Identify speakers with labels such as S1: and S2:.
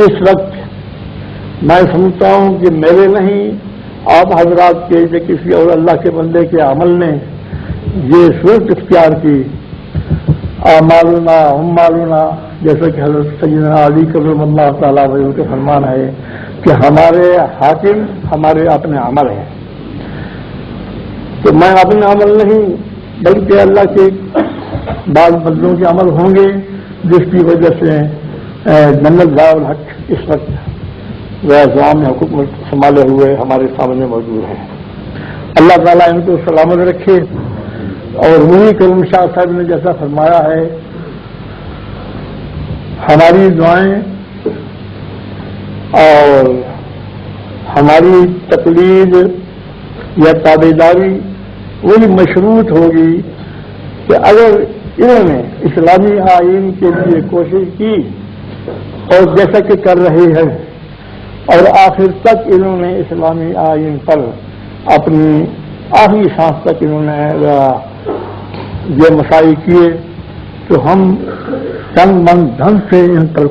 S1: اس وقت میں سمجھتا ہوں کہ میرے نہیں آپ حضرات کے یا کسی اور اللہ کے بندے کے عمل نے یہ صورت اختیار کی، اعمالنا ہم مالنا، جیسا کہ حضرت سیدنا علی کرم اللہ تعالیٰ وجہ کا فرمان ہے کہ ہمارے حاکم ہمارے اپنے عمل ہیں۔ تو میں اپنے عمل نہیں بلکہ اللہ کے بعض بندوں کے عمل ہوں گے جس کی وجہ سے جنت ضیاء الحق اس وقت وہ اعظام حکومت سنبھالے ہوئے ہمارے سامنے موجود ہیں۔ اللہ تعالیٰ ان کو سلامت رکھے، اور وہی کرم شاہ صاحب نے جیسا فرمایا ہے، ہماری دعائیں اور ہماری تقلید یا تابعداری وہی مشروط ہوگی کہ اگر انہوں نے اسلامی آئین کے لیے کوشش کی اور جیسا کہ کر رہے ہیں اور آخر تک انہوں نے اسلامی آئین پر اپنی آخری سانس تک انہوں نے یہ مساعی کیے، تو ہم تن من دھن سے ان پر